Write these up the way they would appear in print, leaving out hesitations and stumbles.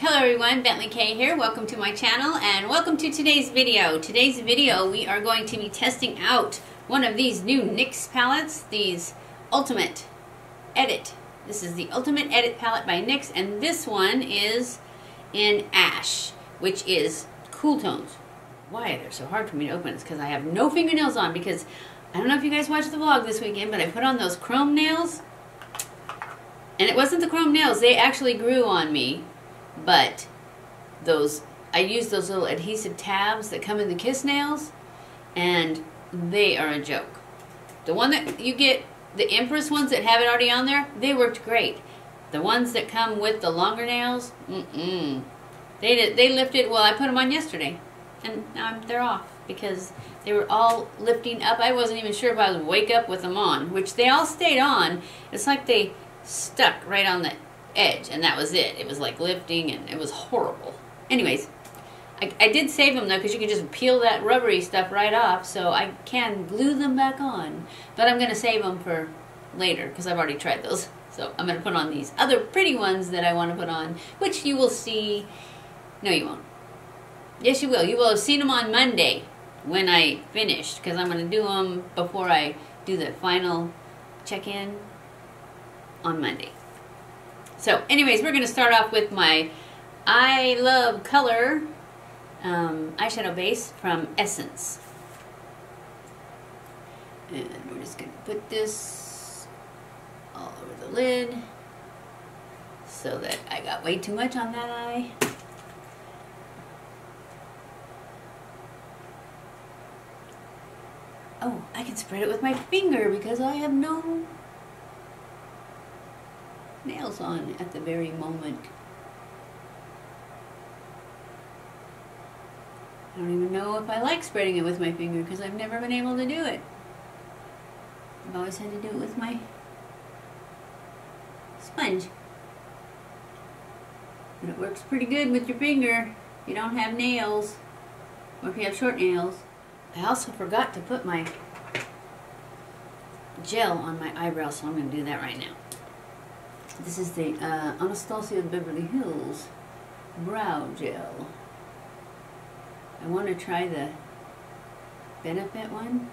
Hello everyone, BentlyK here. Welcome to my channel and welcome to today's video. Today's video we are going to be testing out one of these new NYX palettes, these Ultimate Edit. This is the Ultimate Edit Palette by NYX, and this one is in Ash, which is cool tones. Why they're so hard for me to open is because I have no fingernails on, because I don't know if you guys watched the vlog this weekend, but I put on those chrome nails. And it wasn't the chrome nails, they actually grew on me. But I used those little adhesive tabs that come in the kiss nails, and they are a joke. The one that you get, the Empress ones that have it already on there, they worked great. The ones that come with the longer nails, they lifted. Well, I put them on yesterday, and now they're off because they were all lifting up. I wasn't even sure if I would wake up with them on, which they all stayed on. It's like they stuck right on the edge, and that was it. It was like lifting, and it was horrible. Anyways, I did save them though, because you can just peel that rubbery stuff right off, so I can glue them back on. But I'm going to save them for later because I've already tried those. So I'm going to put on these other pretty ones that I want to put on, which you will see. No, you won't. Yes, you will. You will have seen them on Monday when I finished, because I'm going to do them before I do the final check-in on Monday. So anyways, we're going to start off with my I Love Color eyeshadow base from Essence. And we're just going to put this all over the lid so that I got way too much on that eye. Oh, I can spread it with my finger because I have no nails on at the very moment. I don't even know if I like spreading it with my finger because I've never been able to do it. I've always had to do it with my sponge. But it works pretty good with your finger if you don't have nails, or if you have short nails. I also forgot to put my gel on my eyebrow, so I'm going to do that right now. This is the Anastasia Beverly Hills Brow Gel. I want to try the Benefit one,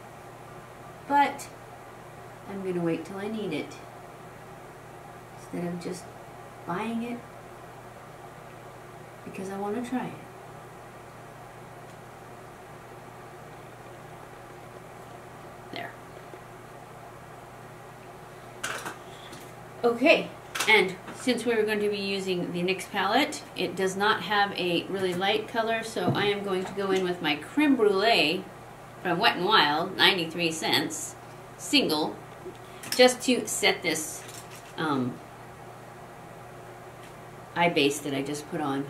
but I'm going to wait till I need it instead of just buying it because I want to try it. There. Okay. And since we were going to be using the NYX palette, it does not have a really light color, so I am going to go in with my Creme Brulee from Wet n Wild, 93 cents, single, just to set this eye base that I just put on,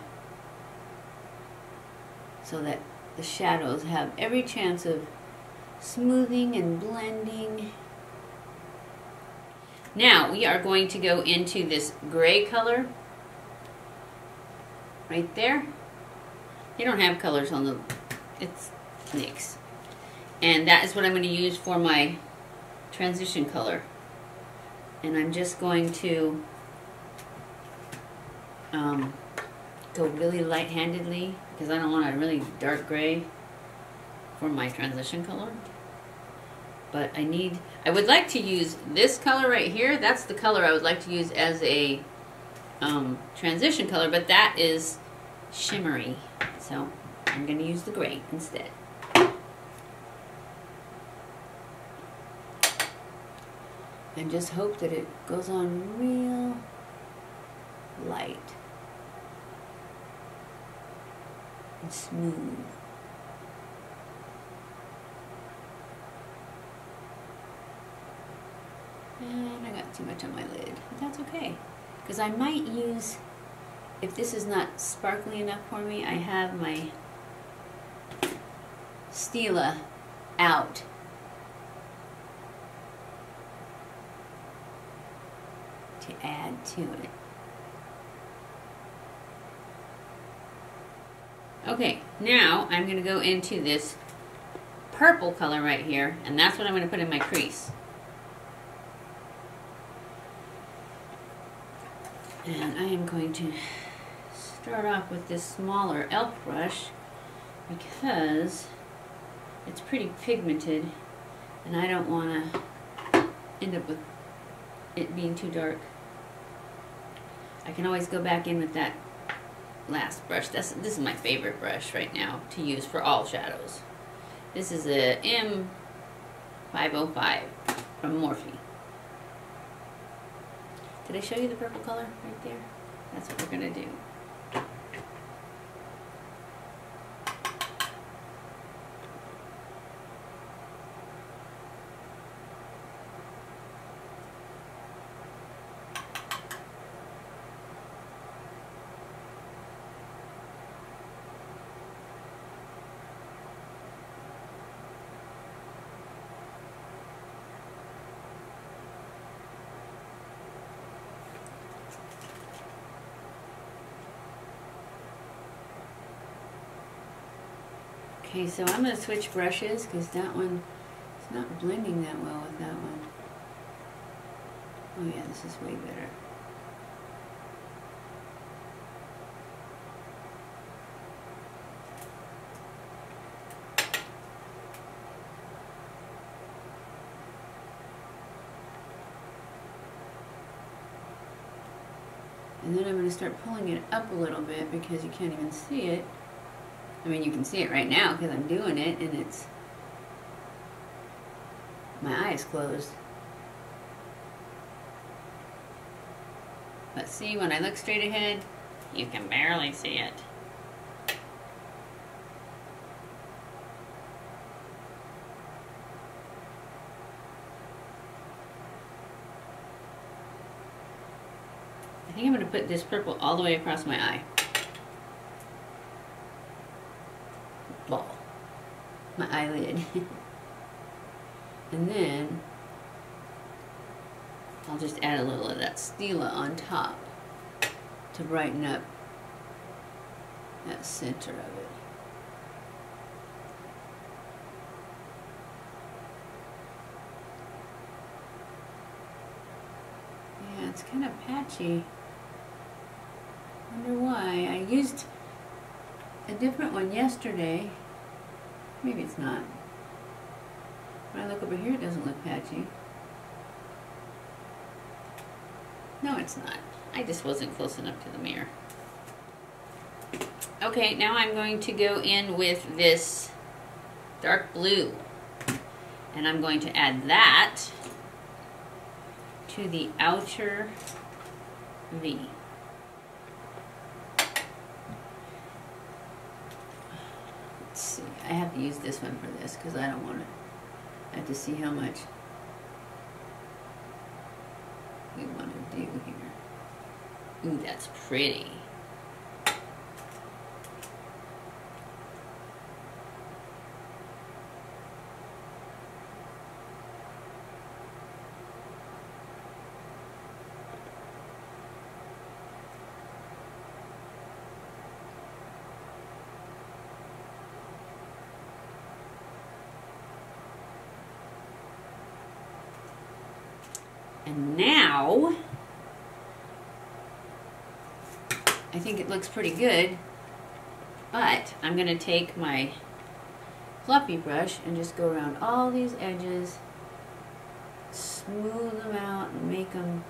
so that the shadows have every chance of smoothing and blending. Now we are going to go into this gray color right there. They don't have colors on the, it's NYX. And that is what I'm going to use for my transition color. And I'm just going to go really light-handedly because I don't want a really dark gray for my transition color. But I would like to use this color right here. That's the color I would like to use as a transition color, but that is shimmery. So I'm going to use the gray instead. And just hope that it goes on real light and smooth. And I got too much on my lid, but that's okay. Because I might use, if this is not sparkly enough for me, I have my Stila out. To add to it. Okay, now I'm going to go into this purple color right here, and that's what I'm going to put in my crease. And I am going to start off with this smaller elf brush because it's pretty pigmented and I don't want to end up with it being too dark. I can always go back in with that last brush. This is my favorite brush right now to use for all shadows. This is a M505 from Morphe. Did I show you the purple color right there? That's what we're going to do. Okay, so I'm going to switch brushes because that one is not blending that well with that one. Oh yeah, this is way better. And then I'm going to start pulling it up a little bit because you can't even see it. I mean, you can see it right now because I'm doing it and it's, my eye is closed. But see, when I look straight ahead, you can barely see it. I think I'm going to put this purple all the way across my eye. Ball. My eyelid. And then I'll just add a little of that Stila on top to brighten up that center of it. Yeah, it's kind of patchy. Wonder why. I used a different one yesterday. Maybe it's not. When I look over here, it doesn't look patchy. No, it's not. I just wasn't close enough to the mirror. Okay, now I'm going to go in with this dark blue. And I'm going to add that to the outer V. See, I have to use this one for this because I don't want to. I have to see how much we want to do here. Ooh, that's pretty. And now, I think it looks pretty good, but I'm going to take my fluffy brush and just go around all these edges, smooth them out and make them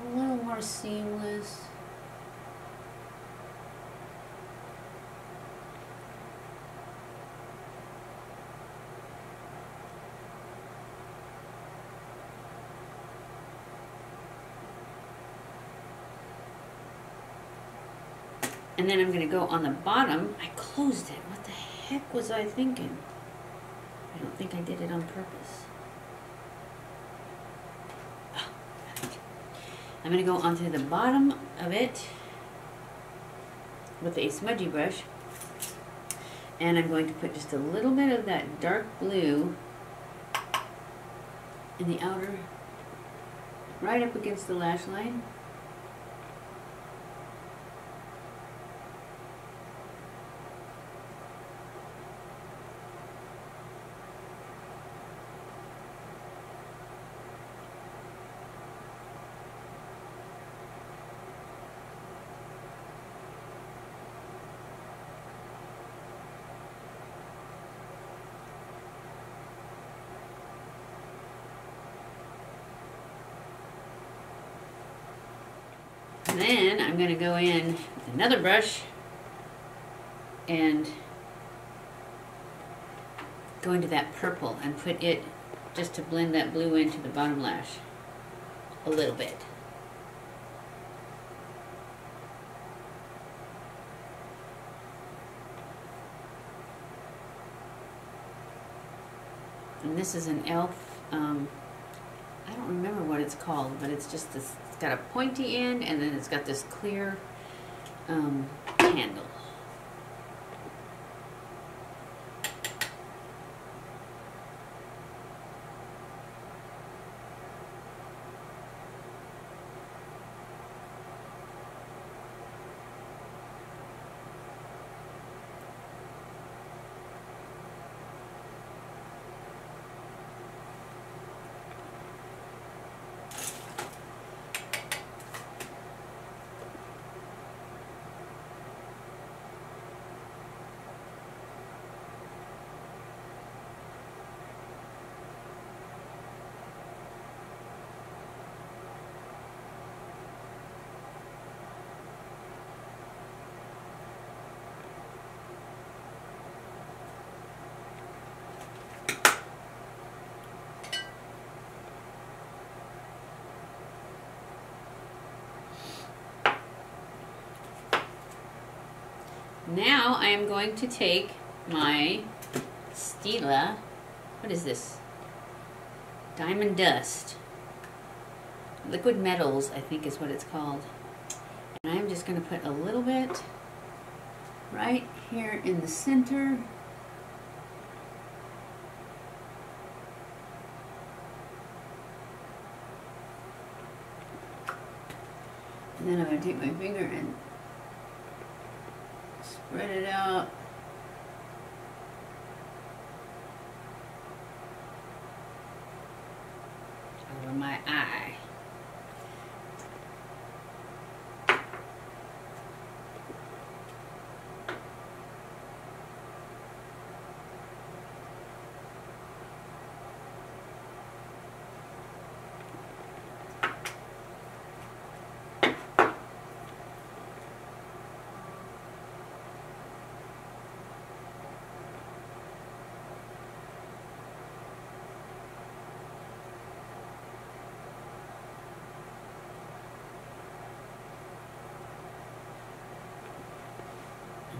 a little more seamless. And then I'm going to go on the bottom. I closed it. What the heck was I thinking? I don't think I did it on purpose. Oh, I'm going to go onto the bottom of it with a smudgy brush. And I'm going to put just a little bit of that dark blue in the outer, right up against the lash line. Then I'm going to go in with another brush and go into that purple and put it just to blend that blue into the bottom lash a little bit. And this is an e.l.f. I don't remember what it's called, but it's just this, it's got a pointy end and then it's got this clear handle. Now I am going to take my Stila, what is this? Diamond Dust. Liquid Metals, I think is what it's called. And I'm just going to put a little bit right here in the center. And then I'm going to take my finger and spread it out. Over my eye.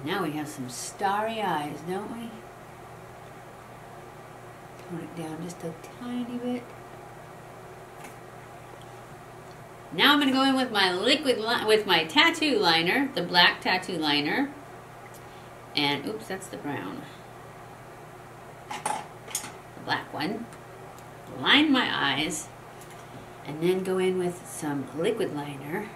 Now we have some starry eyes, don't we? Tone it down just a tiny bit. Now I'm going to go in with my tattoo liner, the black tattoo liner. And oops, that's the brown. The black one. Line my eyes and then go in with some liquid liner.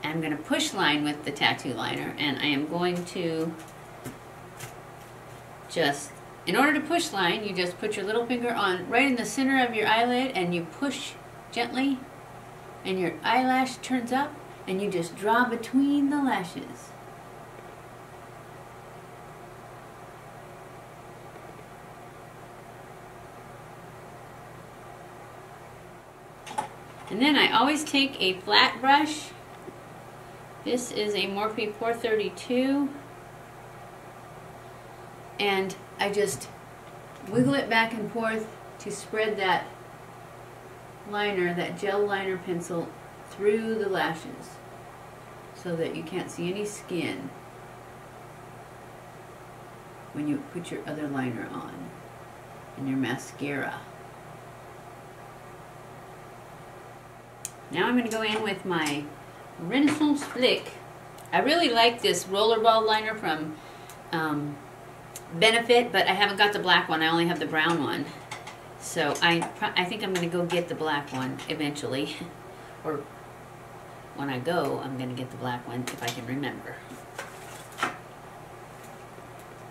I'm going to push line with the tattoo liner, and I am going to just, in order to push line, you just put your little finger on right in the center of your eyelid and you push gently and your eyelash turns up and you just draw between the lashes. And then I always take a flat brush. This is a Morphe 432, and I just wiggle it back and forth to spread that liner, that gel liner pencil, through the lashes so that you can't see any skin when you put your other liner on and your mascara. Now I'm going to go in with my Renaissance Flick. I really like this rollerball liner from Benefit, but I haven't got the black one. I only have the brown one. So I think I'm going to go get the black one eventually. Or when I go, I'm going to get the black one if I can remember.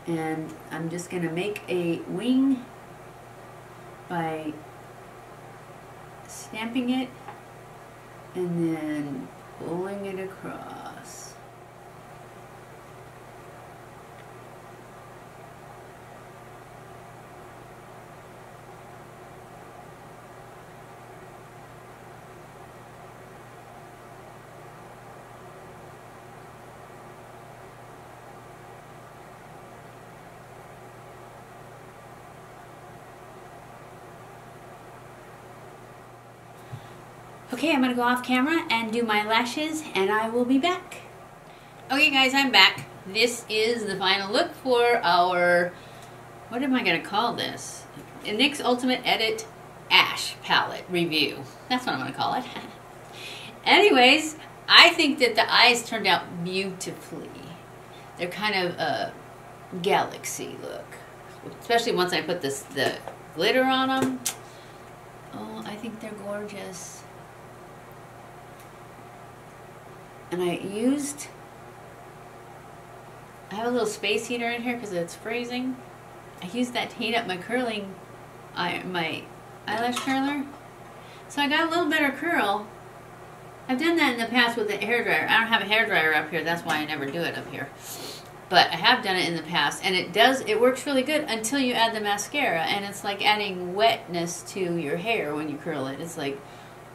And I'm just going to make a wing by stamping it and then pulling it across. Okay, I'm going to go off camera and do my lashes, and I will be back. Okay guys, I'm back. This is the final look for our, what am I going to call this? NYX Ultimate Edit Ash Palette review. That's what I'm going to call it. Anyways, I think that the eyes turned out beautifully. They're kind of a galaxy look. Especially once I put the glitter on them. Oh, I think they're gorgeous. And I have a little space heater in here because it's freezing. I used that to heat up my my eyelash curler. So I got a little better curl. I've done that in the past with a hairdryer. I don't have a hairdryer up here, that's why I never do it up here. But I have done it in the past, and it works really good until you add the mascara, and it's like adding wetness to your hair when you curl it. It's like,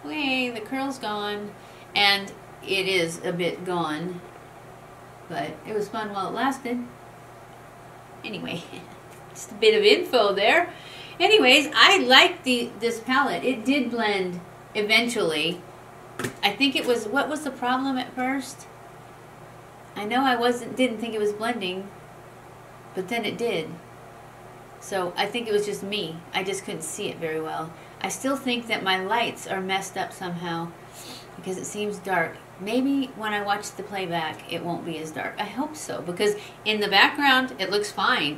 okay, the curl's gone, and it is a bit gone, but it was fun while it lasted. Anyway, just a bit of info there. Anyways, I like this palette. It did blend eventually. I think it was, what was the problem at first? I know I didn't think it was blending, but then it did. So I think it was just me. I just couldn't see it very well. I still think that my lights are messed up somehow because it seems dark. Maybe when I watch the playback, it won't be as dark. I hope so, because in the background, it looks fine.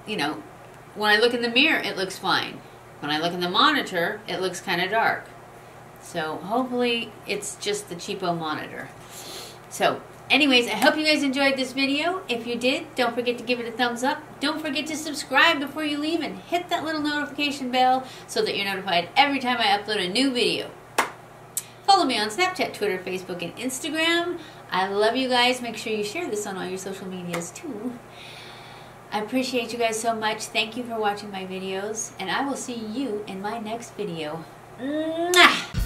When I look in the mirror, it looks fine. When I look in the monitor, it looks kind of dark. So hopefully it's just the cheapo monitor. So anyways, I hope you guys enjoyed this video. If you did, don't forget to give it a thumbs up. Don't forget to subscribe before you leave and hit that little notification bell so that you're notified every time I upload a new video. Follow me on Snapchat, Twitter, Facebook, and Instagram. I love you guys. Make sure you share this on all your social medias too. I appreciate you guys so much. Thank you for watching my videos, and I will see you in my next video. Mwah!